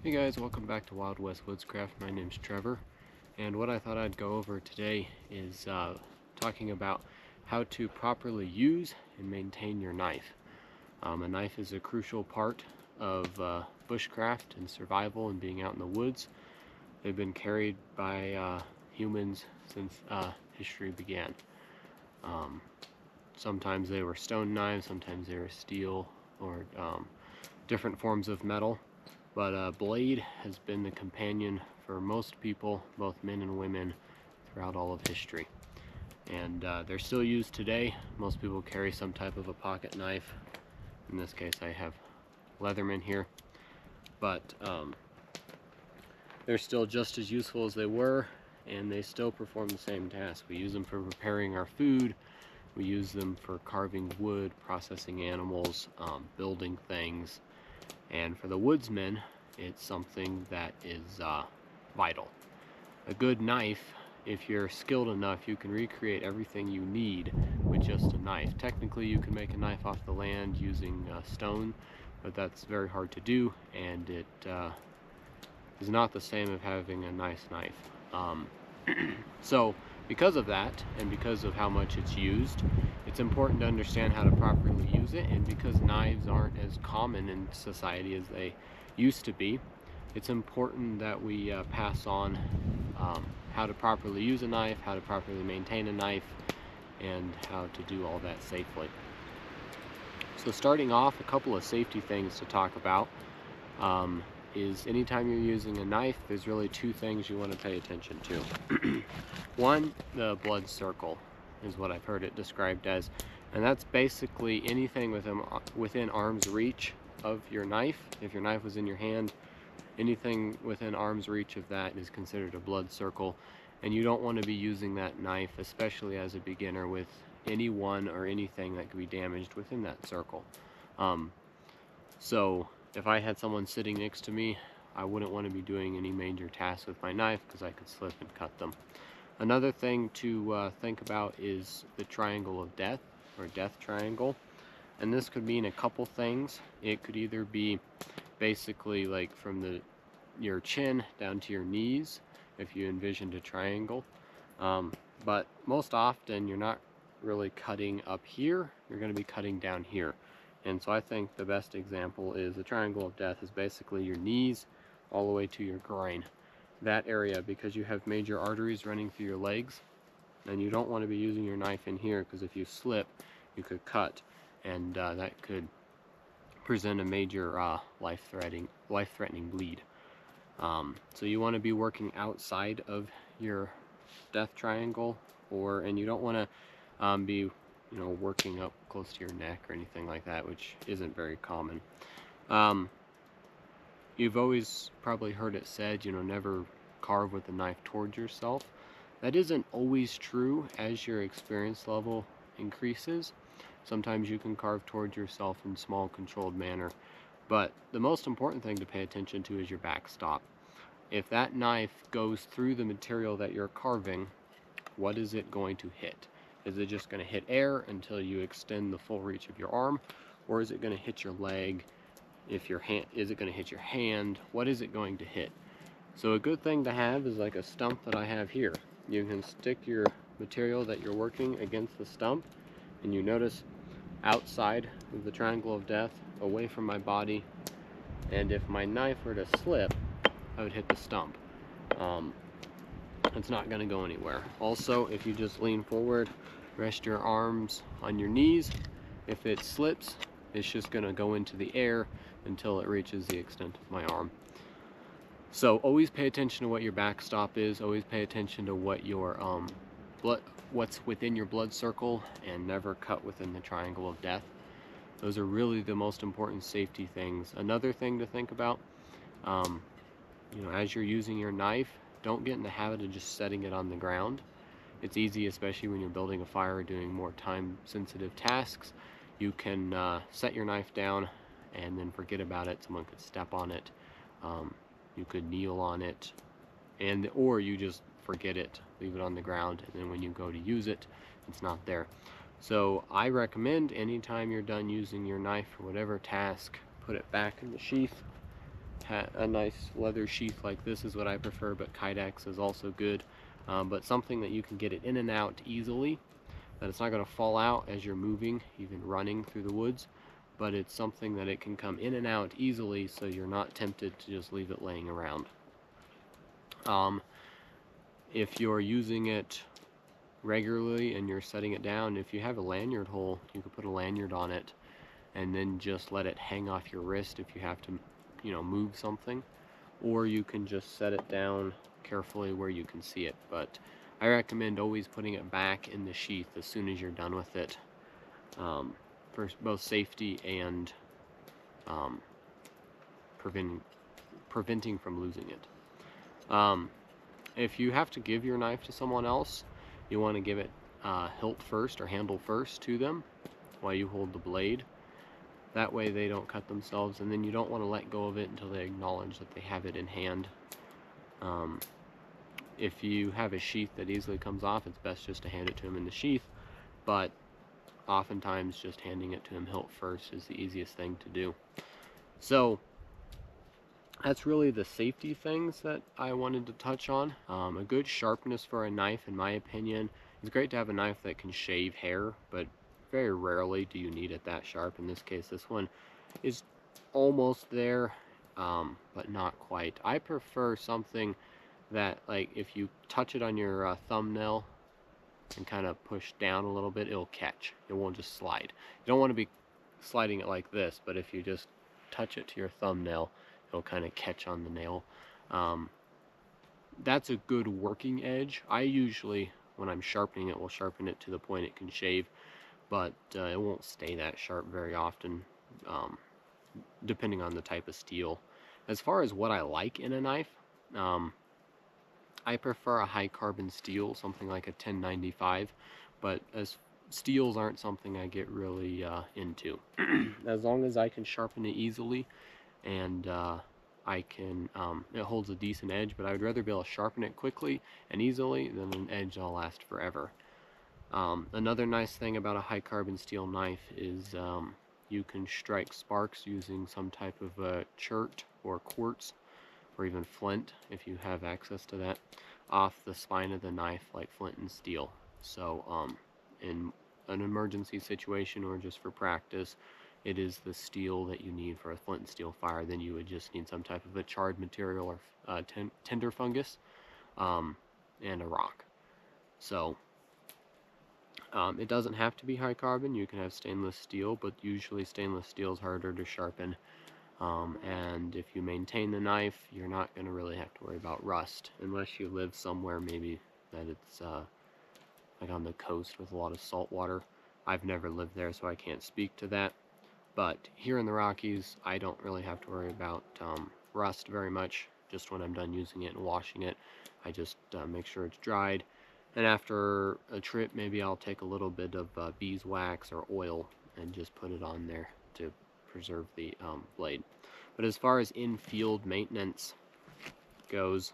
Hey guys, welcome back to Wild West Woodscraft. My name's Trevor, and what I thought I'd go over today is talking about how to properly use and maintain your knife. A knife is a crucial part of bushcraft and survival and being out in the woods. They've been carried by humans since history began. Um, Sometimes they were stone knives, sometimes they were steel or different forms of metal. But a blade has been the companion for most people, both men and women, throughout all of history. And they're still used today. Most people carry some type of a pocket knife. In this case, I have Leatherman here. But they're still just as useful as they were, and they still perform the same task. We use them for preparing our food. We use them for carving wood, processing animals, building things. And for the woodsman, it's something that is vital. A good knife, if you're skilled enough, you can recreate everything you need with just a knife. Technically, you can make a knife off the land using stone, but that's very hard to do, and it is not the same as having a nice knife. So because of that, and because of how much it's used, it's important to understand how to properly use it. And because knives aren't as common in society as they used to be, it's important that we pass on how to properly use a knife, how to properly maintain a knife, and how to do all that safely. So starting off, a couple of safety things to talk about is anytime you're using a knife, there's really two things you want to pay attention to. One, the blood circle is what I've heard it described as, and that's basically anything within arm's reach of your knife. If your knife was in your hand, anything within arm's reach of that is considered a blood circle, and you don't want to be using that knife, especially as a beginner, with anyone or anything that could be damaged within that circle. So if I had someone sitting next to me, I wouldn't want to be doing any major tasks with my knife because I could slip and cut them. Another thing to think about is the triangle of death, or death triangle. And this could mean a couple things. It could either be basically like from your chin down to your knees, if you envisioned a triangle. But most often you're not really cutting up here, you're going to be cutting down here. And so I think the best example is the triangle of death is basically your knees all the way to your groin. That area, because you have major arteries running through your legs, and you don't want to be using your knife in here, because if you slip, you could cut, and that could present a major life-threatening bleed. So you want to be working outside of your death triangle, and you don't want to be working up close to your neck or anything like that, which isn't very common. You've always probably heard it said, never carve with the knife towards yourself. That isn't always true as your experience level increases. Sometimes you can carve towards yourself in small, controlled manner. But the most important thing to pay attention to is your backstop. If that knife goes through the material that you're carving, what is it going to hit? Is it just going to hit air until you extend the full reach of your arm? Or is it going to hit your leg? Is it going to hit your hand? What is it going to hit? So a good thing to have is like a stump that I have here. You can stick your material that you're working against the stump, and you notice outside of the triangle of death, away from my body, and if my knife were to slip, I would hit the stump. It's not going to go anywhere. Also, if you just lean forward, rest your arms on your knees, if it slips, it's just going to go into the air until it reaches the extent of my arm. So always pay attention to what your backstop is. Always pay attention to what your what's within your blood circle, and never cut within the triangle of death. Those are really the most important safety things. Another thing to think about, as you're using your knife, don't get in the habit of just setting it on the ground. It's easy, especially when you're building a fire or doing more time-sensitive tasks. You can set your knife down and then forget about it. Someone could step on it. You could kneel on it, or you just forget it, leave it on the ground, and then when you go to use it, it's not there. So I recommend anytime you're done using your knife for whatever task, put it back in the sheath, a nice leather sheath like this is what I prefer, but Kydex is also good. But something that you can get it in and out easily, that it's not going to fall out as you're moving, even running through the woods, but it's something that it can come in and out easily, so you're not tempted to just leave it laying around. If you're using it regularly and you're setting it down, if you have a lanyard hole, you can put a lanyard on it and then just let it hang off your wrist if you have to, move something, or you can just set it down carefully where you can see it. But I recommend always putting it back in the sheath as soon as you're done with it, for both safety and preventing from losing it. If you have to give your knife to someone else, you want to give it hilt first or handle first to them while you hold the blade. That way they don't cut themselves, and then you don't want to let go of it until they acknowledge that they have it in hand. If you have a sheath that easily comes off, it's best just to hand it to them in the sheath, but oftentimes just handing it to them hilt first is the easiest thing to do. So that's really the safety things that I wanted to touch on. A good sharpness for a knife, in my opinion, it's great to have a knife that can shave hair, but very rarely do you need it that sharp. In this case, this one is almost there, but not quite. I prefer something that, like, if you touch it on your thumbnail and kind of push down a little bit, it'll catch. It won't just slide. You don't want to be sliding it like this, but if you just touch it to your thumbnail, it'll kind of catch on the nail. That's a good working edge. I usually, when I'm sharpening it, will sharpen it to the point it can shave, but it won't stay that sharp very often, depending on the type of steel. As far as what I like in a knife, I prefer a high carbon steel, something like a 1095, but as steels aren't something I get really into. As long as I can sharpen it easily and I can, it holds a decent edge, but I would rather be able to sharpen it quickly and easily than an edge that'll last forever. Another nice thing about a high carbon steel knife is you can strike sparks using some type of chert or quartz or even flint, if you have access to that, off the spine of the knife like flint and steel. So in an emergency situation or just for practice, it is the steel that you need for a flint and steel fire. Then you would just need some type of a charred material or tinder fungus and a rock. So it doesn't have to be high carbon. You can have stainless steel, but usually stainless steel is harder to sharpen. And if you maintain the knife, you're not going to really have to worry about rust, unless you live somewhere maybe that it's like on the coast with a lot of salt water. I've never lived there, so I can't speak to that. But here in the Rockies, I don't really have to worry about rust very much. Just when I'm done using it and washing it, I just make sure it's dried. And after a trip, maybe I'll take a little bit of beeswax or oil and just put it on there to preserve the blade. But as far as in-field maintenance goes,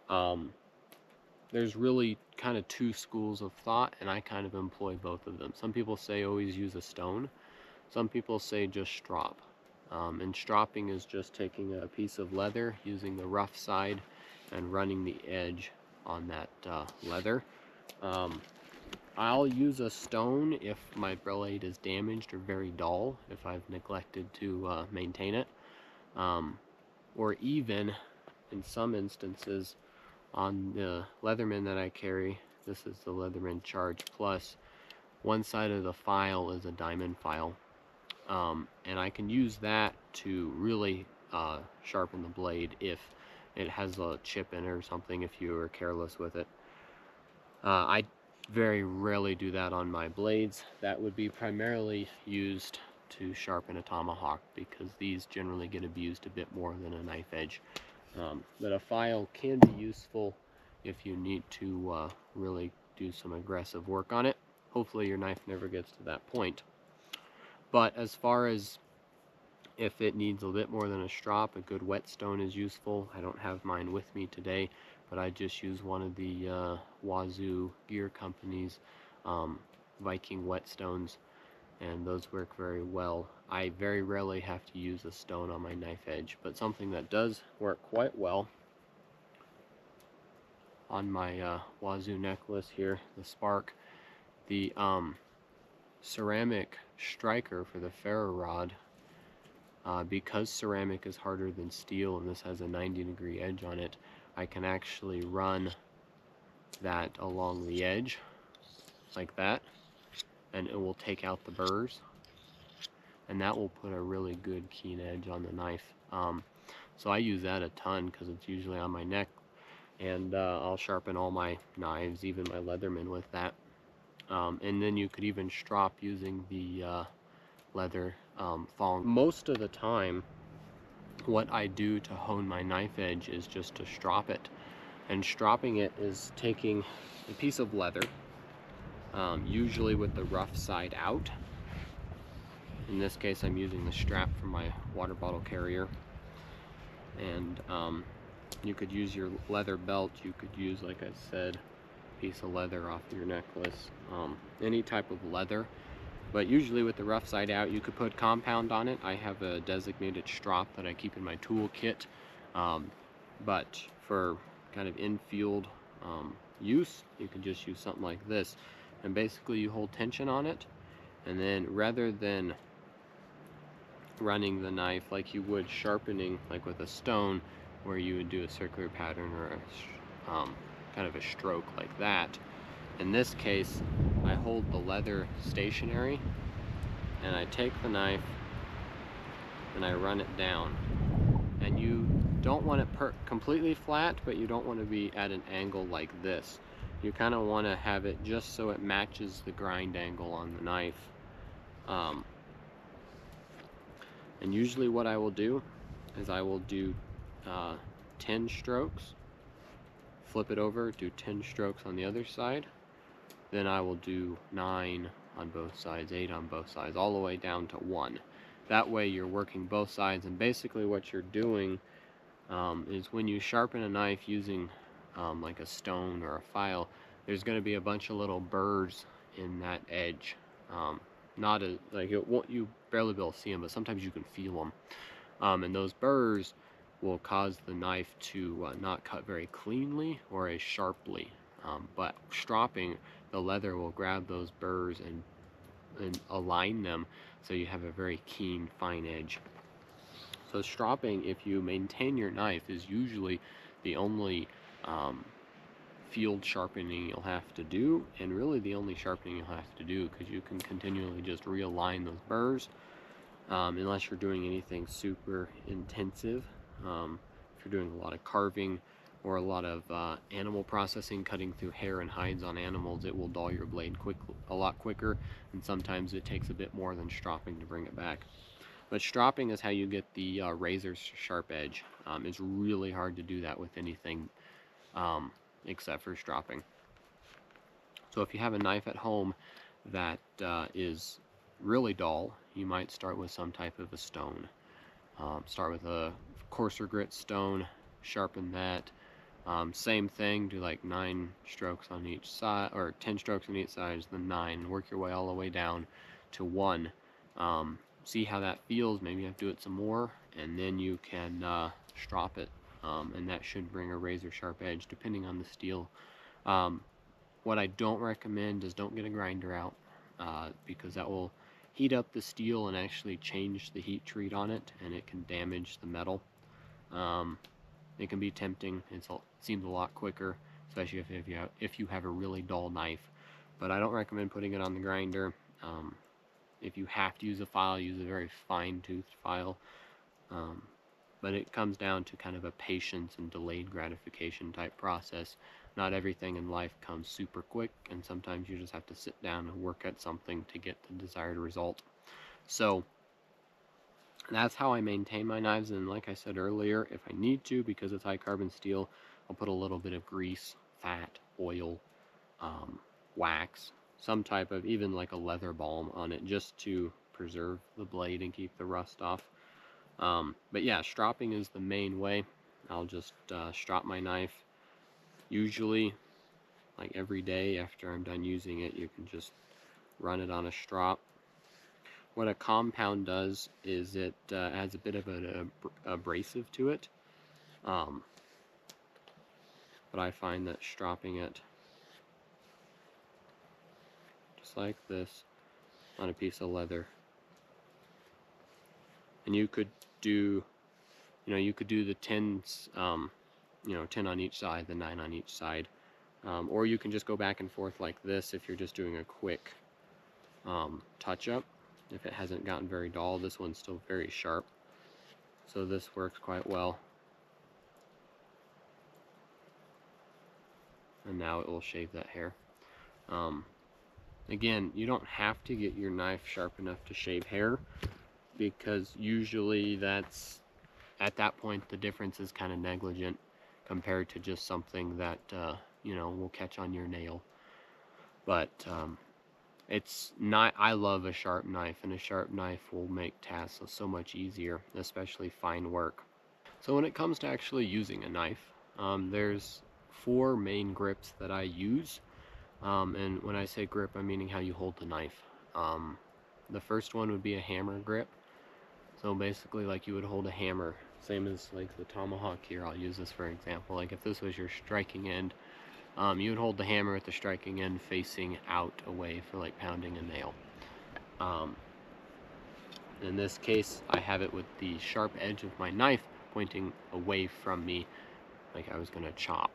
there's really kind of two schools of thought, and I kind of employ both of them. Some people say always use a stone. Some people say just strop. And stropping is just taking a piece of leather, using the rough side, and running the edge on that leather. I'll use a stone if my blade is damaged or very dull, if I've neglected to maintain it. Or even, in some instances, on the Leatherman that I carry, this is the Leatherman Charge Plus, one side of the file is a diamond file. And I can use that to really sharpen the blade if it has a chip in it or something, if you are careless with it. I very rarely do that on my blades. That would be primarily used to sharpen a tomahawk, because these generally get abused a bit more than a knife edge. But a file can be useful if you need to really do some aggressive work on it. Hopefully your knife never gets to that point. But as far as if it needs a bit more than a strop, a good whetstone is useful. I don't have mine with me today, but I just use one of the Wazoo Gear Company's Viking whetstones. and those work very well. I very rarely have to use a stone on my knife edge, but something that does work quite well on my Wazoo necklace here, the Spark, the ceramic striker for the ferro rod. Because ceramic is harder than steel and this has a 90-degree edge on it, I can actually run that along the edge like that, and it will take out the burrs, and that will put a really good keen edge on the knife. So I use that a ton because it's usually on my neck, and I'll sharpen all my knives, even my Leatherman, with that. And then you could even strop using the leather thong. Most of the time, what I do to hone my knife edge is just to strop it. And stropping it is taking a piece of leather, usually with the rough side out. In this case, I'm using the strap from my water bottle carrier. And you could use your leather belt. You could use, like I said, a piece of leather off your necklace. Any type of leather. But usually with the rough side out, you could put compound on it. I have a designated strop that I keep in my tool kit. But for kind of in-field use, you can just use something like this. And basically you hold tension on it, and then rather than running the knife like you would sharpening, like with a stone, where you would do a circular pattern or a kind of a stroke like that, in this case I hold the leather stationary and I take the knife and I run it down. And you don't want it completely flat, but you don't want to be at an angle like this. You kind of want to have it just so it matches the grind angle on the knife. And usually what I will do is I will do 10 strokes, flip it over, do 10 strokes on the other side, then I will do 9 on both sides, 8 on both sides, all the way down to 1. That way you're working both sides, and basically what you're doing is when you sharpen a knife using like a stone or a file, there's going to be a bunch of little burrs in that edge. Not a, like it won't, you barely be able to see them, but sometimes you can feel them. And those burrs will cause the knife to not cut very cleanly or as sharply. But stropping, the leather will grab those burrs and align them so you have a very keen, fine edge. So stropping, if you maintain your knife, is usually the only field sharpening you'll have to do, and really the only sharpening you'll have to do, because you can continually just realign those burrs, unless you're doing anything super intensive. If you're doing a lot of carving or a lot of animal processing, cutting through hair and hides on animals, it will dull your blade a lot quicker, and sometimes it takes a bit more than stropping to bring it back. But stropping is how you get the razor sharp edge. It's really hard to do that with anything except for stropping. So if you have a knife at home that is really dull, you might start with some type of a stone. Start with a coarser grit stone, sharpen that. Same thing, do like 9 strokes on each side, or 10 strokes on each side, then 9. Work your way all the way down to 1. See how that feels. Maybe you have to do it some more, and then you can strop it, and that should bring a razor sharp edge depending on the steel. What I don't recommend is don't get a grinder out, because that will heat up the steel and actually change the heat treat on it, and it can damage the metal. It can be tempting. It seems a lot quicker, especially if you have a really dull knife. But I don't recommend putting it on the grinder. If you have to use a file, use a very fine-toothed file. But it comes down to kind of a patience and delayed gratification type process. Not everything in life comes super quick, and sometimes you just have to sit down and work at something to get the desired result. So that's how I maintain my knives, and like I said earlier, if I need to, because it's high carbon steel, I'll put a little bit of grease, fat, oil, wax, some type of, even like a leather balm on it, just to preserve the blade and keep the rust off. But yeah, stropping is the main way. I'll just strop my knife. Usually, like every day after I'm done using it, you can just run it on a strop, What a compound does is it adds a bit of an abrasive to it. But I find that stropping it just like this on a piece of leather, and you could do, you could do the 10s, 10 on each side, the 9 on each side, or you can just go back and forth like this if you're just doing a quick touch-up. If it hasn't gotten very dull, this one's still very sharp, so this works quite well. And now it will shave that hair. Again, you don't have to get your knife sharp enough to shave hair, because usually that's, at that point, the difference is kind of negligent compared to just something that will catch on your nail. But it's not, I love a sharp knife, and a sharp knife will make tasks so much easier, especially fine work. So when it comes to actually using a knife, there's 4 main grips that I use. And when I say grip, I'm meaning how you hold the knife. The first one would be a hammer grip. So basically like you would hold a hammer, same as like the tomahawk here. I'll use this for example. Like if this was your striking end, you would hold the hammer at the striking end facing out away for like pounding a nail. In this case, I have it with the sharp edge of my knife pointing away from me, like I was going to chop.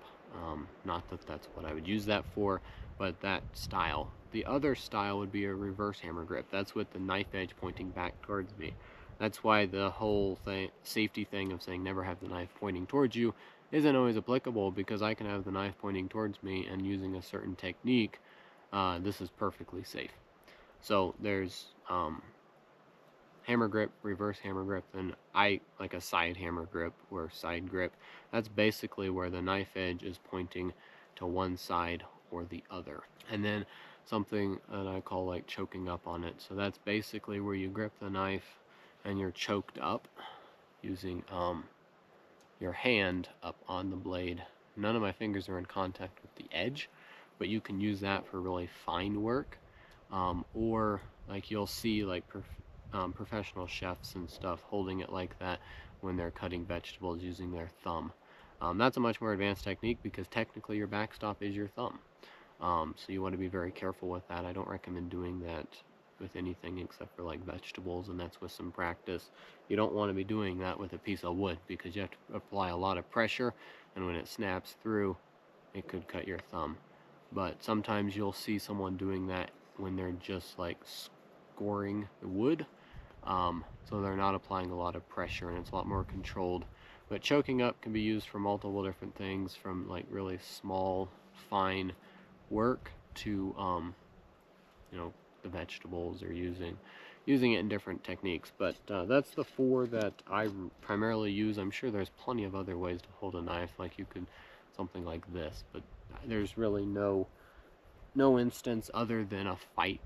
Not that that's what I would use that for, but that style. The other style would be a reverse hammer grip. That's with the knife edge pointing back towards me. That's why the whole safety thing of saying never have the knife pointing towards you isn't always applicable, because I can have the knife pointing towards me and using a certain technique, this is perfectly safe. So there's hammer grip, reverse hammer grip, and I like a side hammer grip or side grip. That's basically where the knife edge is pointing to one side or the other. And then something that I call like choking up on it. So that's basically where you grip the knife and you're choked up using your hand up on the blade. None of my fingers are in contact with the edge, but you can use that for really fine work, or like you'll see like professional chefs and stuff holding it like that when they're cutting vegetables using their thumb. That's a much more advanced technique, because technically your backstop is your thumb. So you want to be very careful with that. I don't recommend doing that with anything except for like vegetables, and that's with some practice. You don't want to be doing that with a piece of wood, because you have to apply a lot of pressure, and when it snaps through, it could cut your thumb. But sometimes you'll see someone doing that when they're just like scoring the wood, so they're not applying a lot of pressure, and it's a lot more controlled. But choking up can be used for multiple different things, from like really small, fine work to the vegetables, or using it in different techniques. But that's the 4 that I primarily use. I'm sure there's plenty of other ways to hold a knife, like you could something like this, but there's really no instance other than a fight,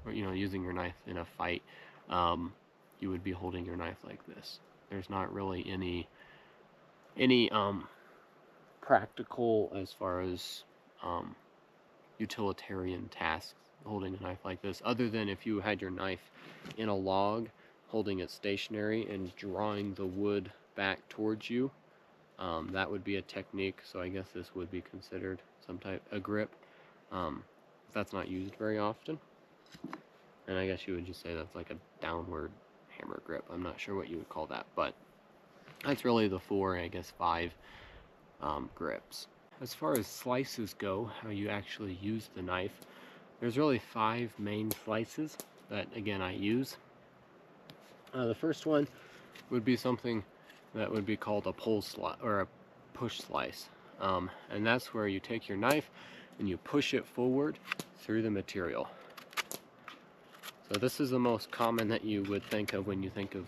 or using your knife in a fight, you would be holding your knife like this. There's not really any practical, as far as utilitarian tasks holding a knife like this, other than if you had your knife in a log, holding it stationary and drawing the wood back towards you. That would be a technique, so I guess this would be considered some type of grip. That's not used very often, and I guess you would just say that's like a downward hammer grip. I'm not sure what you would call that, but that's really the 4, I guess 5 grips. As far as slices go, how you actually use the knife, there's really 5 main slices that, again, I use. The first one would be something that would be called a pull slice, or a push slice, and that's where you take your knife and you push it forward through the material. So this is the most common that you would think of when you think of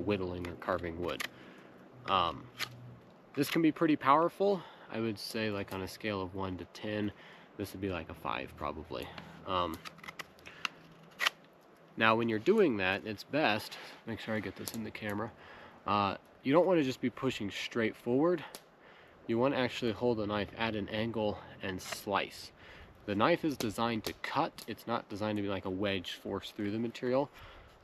whittling or carving wood. This can be pretty powerful. I would say, like on a scale of 1 to 10, this would be like a 5 probably. Now when you're doing that, it's best, make sure I get this in the camera, you don't want to just be pushing straight forward. You want to actually hold the knife at an angle and slice. The knife is designed to cut, it's not designed to be like a wedge forced through the material.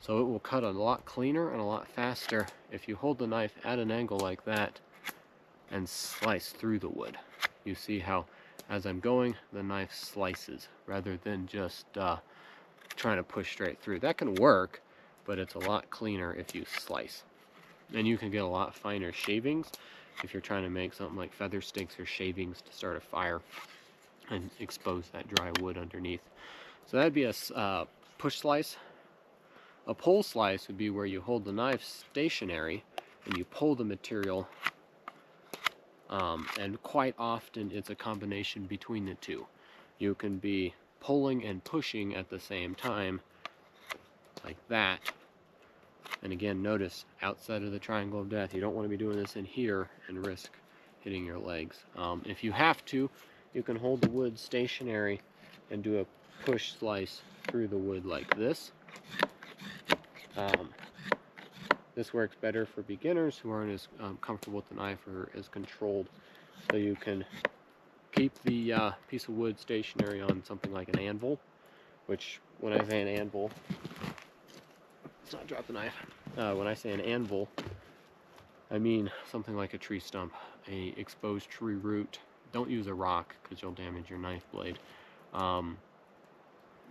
So it will cut a lot cleaner and a lot faster if you hold the knife at an angle like that and slice through the wood. You see how as I'm going, the knife slices rather than just trying to push straight through. That can work, but it's a lot cleaner if you slice. And you can get a lot finer shavings if you're trying to make something like feather sticks or shavings to start a fire and expose that dry wood underneath. So that'd be a push slice. A pull slice would be where you hold the knife stationary and you pull the material, and quite often it's a combination between the two. You can be pulling and pushing at the same time, like that. And again, notice outside of the triangle of death. You don't want to be doing this in here and risk hitting your legs. If you have to, you can hold the wood stationary and do a push slice through the wood like this. This works better for beginners who aren't as comfortable with the knife or as controlled. So you can keep the piece of wood stationary on something like an anvil, which when I say an anvil, let's not drop the knife. When I say an anvil, I mean something like a tree stump, a exposed tree root. Don't use a rock because you'll damage your knife blade.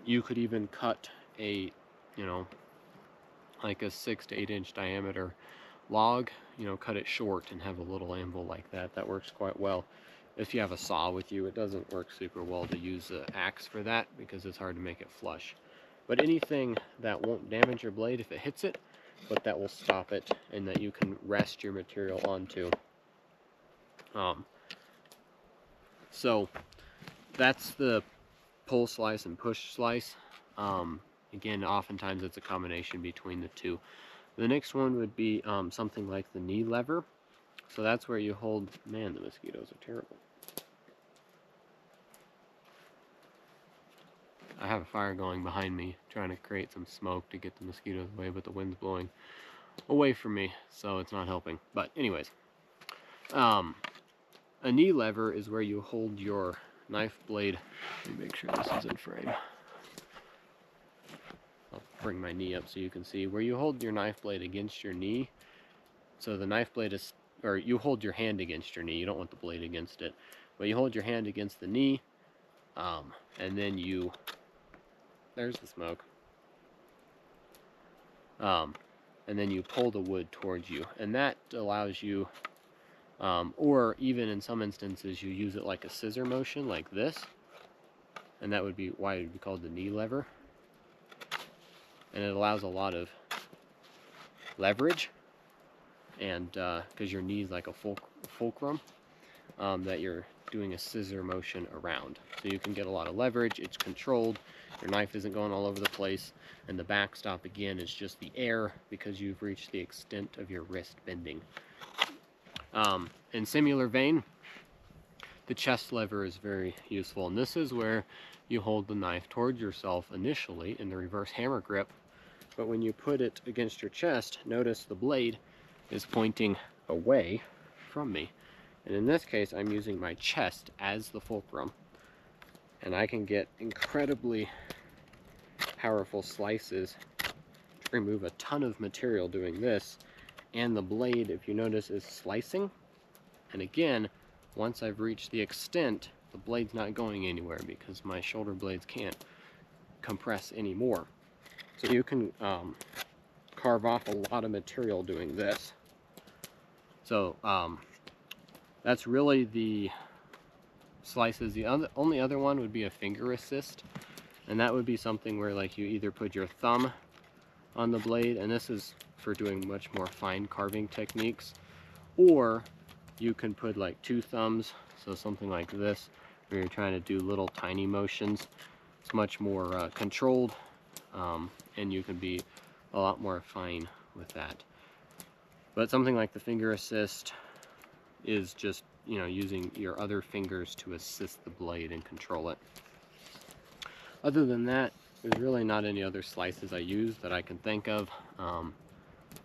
You could even cut a, like a 6 to 8 inch diameter log, cut it short and have a little anvil like that. That works quite well. If you have a saw with you, it doesn't work super well to use an axe for that because it's hard to make it flush. But anything that won't damage your blade if it hits it, but that will stop it and that you can rest your material onto. So that's the pull slice and push slice. Again, oftentimes it's a combination between the two. The next one would be something like the knee lever. So that's where you hold, man, the mosquitoes are terrible. I have a fire going behind me, trying to create some smoke to get the mosquitoes away, but the wind's blowing away from me, so it's not helping. But anyways, a knee lever is where you hold your knife blade. Let me make sure this is in frame. I'll bring my knee up so you can see. Where you hold your knife blade against your knee, so the knife blade is, or you hold your hand against your knee, you don't want the blade against it, but you hold your hand against the knee, and then you, there's the smoke, and then you pull the wood towards you, and that allows you, or even in some instances you use it like a scissor motion like this, and that would be why it would be called the knee lever. And it allows a lot of leverage, and because your knee is like a fulcrum, that you're doing a scissor motion around. So you can get a lot of leverage, it's controlled, your knife isn't going all over the place, and the backstop again is just the air because you've reached the extent of your wrist bending. In similar vein, the chest lever is very useful, and this is where you hold the knife towards yourself initially in the reverse hammer grip, but when you put it against your chest, notice the blade is pointing away from me. And in this case, I'm using my chest as the fulcrum, and I can get incredibly powerful slices to remove a ton of material doing this. And the blade, if you notice, is slicing. And again, once I've reached the extent, the blade's not going anywhere because my shoulder blades can't compress anymore. So you can carve off a lot of material doing this. So that's really the slices. The only other one would be a finger assist, and that would be something where like you either put your thumb on the blade, and this is for doing much more fine carving techniques, or you can put like 2 thumbs, so something like this, where you're trying to do little tiny motions. It's much more controlled, and you can be a lot more fine with that. But something like the finger assist is just, using your other fingers to assist the blade and control it. Other than that, there's really not any other slices I use that I can think of.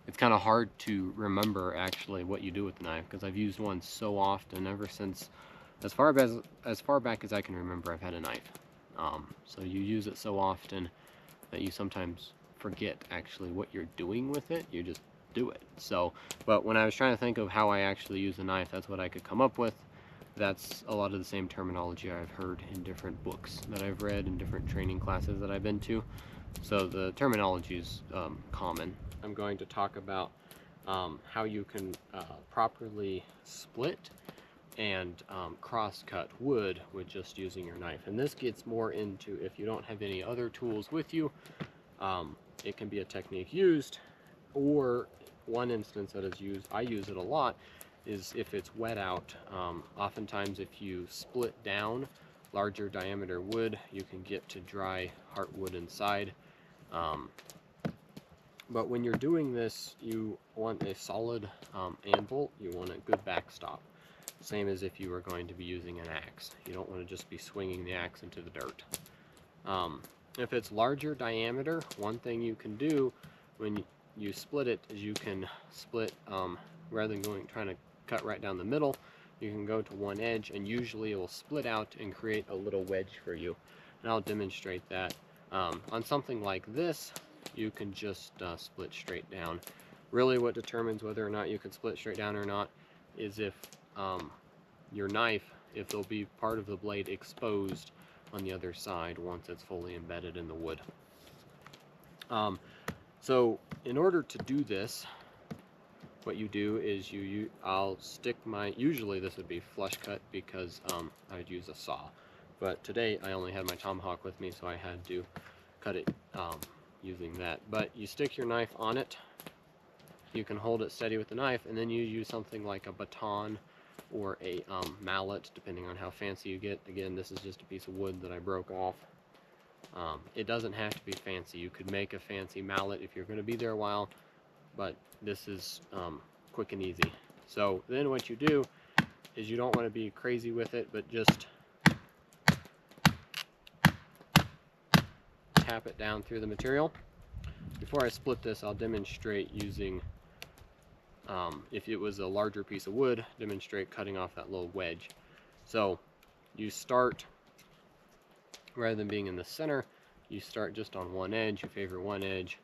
It's kind of hard to remember actually what you do with the knife because I've used one so often ever since as far back as I can remember I've had a knife. So you use it so often that you sometimes forget actually what you're doing with it. You just do it. So, but when I was trying to think of how I actually use a knife, that's what I could come up with. That's a lot of the same terminology I've heard in different books that I've read and different training classes that I've been to. So the terminology is common. I'm going to talk about how you can properly split and cross-cut wood with just using your knife. And this gets more into if you don't have any other tools with you, it can be a technique used, or one instance that is used, I use it a lot, is if it's wet out. Oftentimes if you split down larger diameter wood, you can get to dry heartwood inside. But when you're doing this, you want a solid anvil, you want a good backstop. Same as if you were going to be using an axe. You don't want to just be swinging the axe into the dirt. If it's larger diameter, one thing you can do when you split it is you can split, rather than trying to cut right down the middle, you can go to one edge, and usually it will split out and create a little wedge for you. And I'll demonstrate that. On something like this, you can just split straight down. Really what determines whether or not you can split straight down or not is if your knife, if there'll be part of the blade exposed on the other side once it's fully embedded in the wood. So in order to do this, what you do is I'll stick my, usually this would be flush cut because I'd use a saw, but today I only had my tomahawk with me, so I had to cut it using that. But you stick your knife on it, you can hold it steady with the knife, and then you use something like a baton or a mallet, depending on how fancy you get. Again, this is just a piece of wood that I broke off. It doesn't have to be fancy. You could make a fancy mallet if you're going to be there a while, but this is quick and easy. So then what you do is you don't want to be crazy with it, but just tap it down through the material. Before I split this, I'll demonstrate using, if it was a larger piece of wood, demonstrate cutting off that little wedge. So you start, rather than being in the center, you start just on one edge, you favor one edge,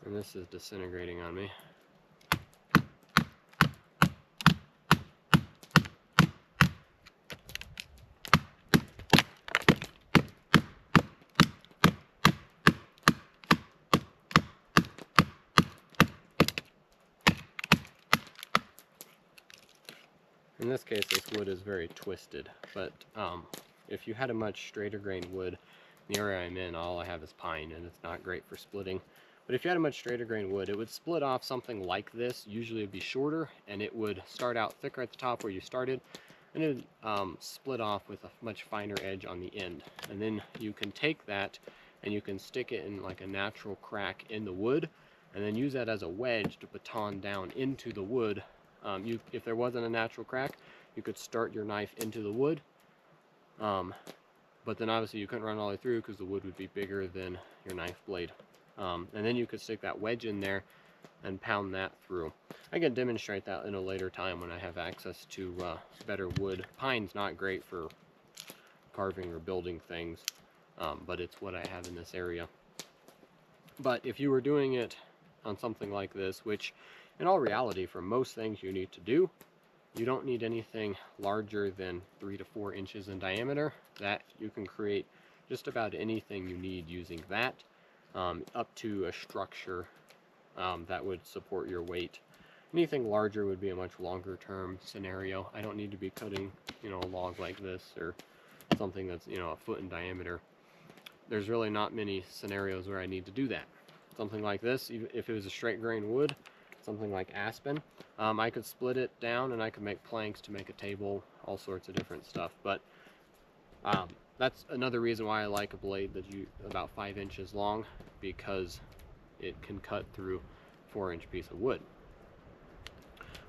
and this is disintegrating on me. In this case, this wood is very twisted, but if you had a much straighter grained wood, in the area I'm in, all I have is pine, and it's not great for splitting. But if you had a much straighter grained wood, it would split off something like this. Usually it would be shorter, and it would start out thicker at the top where you started, and it would split off with a much finer edge on the end. And then you can take that, and you can stick it in like a natural crack in the wood, and then use that as a wedge to baton down into the wood. If there wasn't a natural crack, you could start your knife into the wood, but then obviously you couldn't run all the way through because the wood would be bigger than your knife blade. And then you could stick that wedge in there and pound that through. I can demonstrate that in a later time when I have access to better wood. Pine's not great for carving or building things, but it's what I have in this area. But if you were doing it on something like this, which in all reality, for most things you need to do, you don't need anything larger than 3 to 4 inches in diameter. That you can create just about anything you need using that, up to a structure that would support your weight. Anything larger would be a much longer term scenario. I don't need to be cutting, a log like this or something that's, a foot in diameter. There's really not many scenarios where I need to do that. Something like this, if it was a straight grain wood, something like aspen, I could split it down and I could make planks to make a table, all sorts of different stuff. But that's another reason why I like a blade that's about 5 inches long, because it can cut through a 4-inch piece of wood.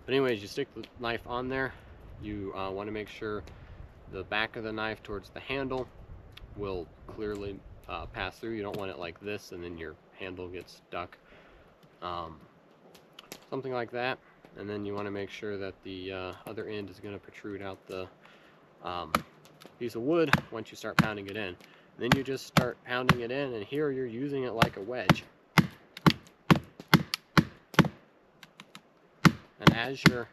But anyways, you stick the knife on there. You want to make sure the back of the knife towards the handle will clearly pass through. You don't want it like this and then your handle gets stuck. Something like that. And then you want to make sure that the other end is going to protrude out the piece of wood once you start pounding it in. Then you just start pounding it in, and here you're using it like a wedge. And as you're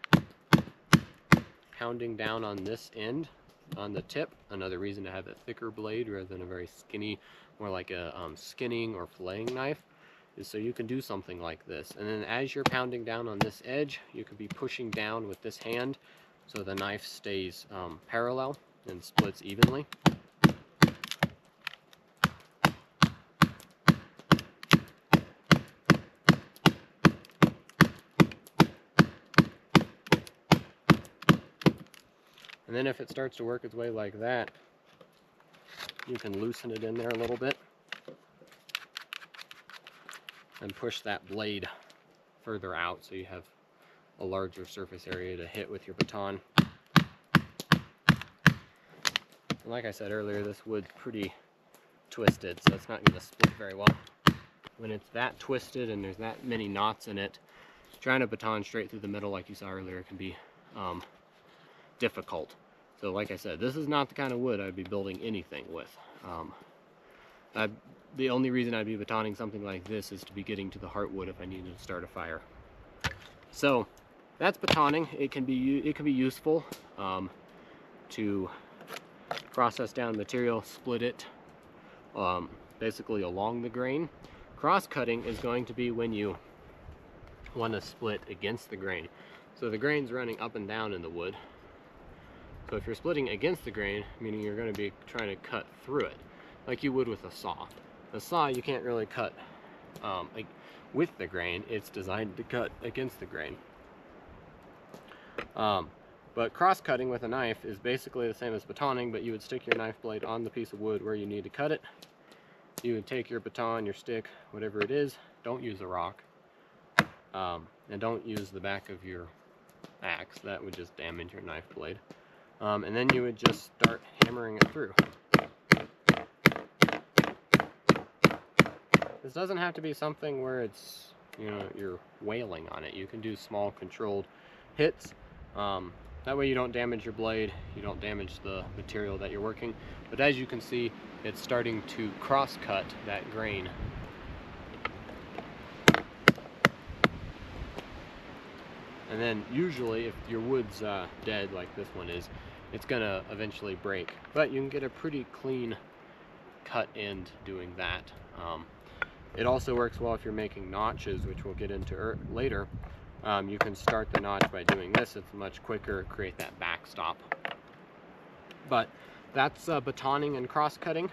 pounding down on this end, on the tip, another reason to have a thicker blade rather than a very skinny, more like a skinning or filleting knife, is so you can do something like this. And then as you're pounding down on this edge, you could be pushing down with this hand so the knife stays parallel and splits evenly. And then if it starts to work its way like that, you can loosen it in there a little bit and push that blade further out so you have a larger surface area to hit with your baton. And like I said earlier, this wood's pretty twisted, so it's not going to split very well. When it's that twisted and there's that many knots in it, trying to baton straight through the middle like you saw earlier can be difficult. So like I said, this is not the kind of wood I'd be building anything with. The only reason I'd be batoning something like this is to be getting to the heartwood if I needed to start a fire. So that's batoning. It can be useful to process down material, split it basically along the grain. Cross-cutting is going to be when you want to split against the grain. So the grain's running up and down in the wood. So if you're splitting against the grain, meaning you're going to be trying to cut through it, like you would with a saw. A saw you can't really cut like with the grain, it's designed to cut against the grain. But cross-cutting with a knife is basically the same as batoning, but you would stick your knife blade on the piece of wood where you need to cut it. You would take your baton, your stick, whatever it is, don't use a rock, and don't use the back of your axe, that would just damage your knife blade. And then you would just start hammering it through. This doesn't have to be something where it's, you know, you're wailing on it. You can do small controlled hits. That way you don't damage your blade, you don't damage the material that you're working. But as you can see, it's starting to cross-cut that grain. And then usually if your wood's dead like this one is, it's gonna eventually break. But you can get a pretty clean cut end doing that. It also works well if you're making notches, which we'll get into later. You can start the notch by doing this. It's much quicker, create that backstop. But that's batoning and cross-cutting.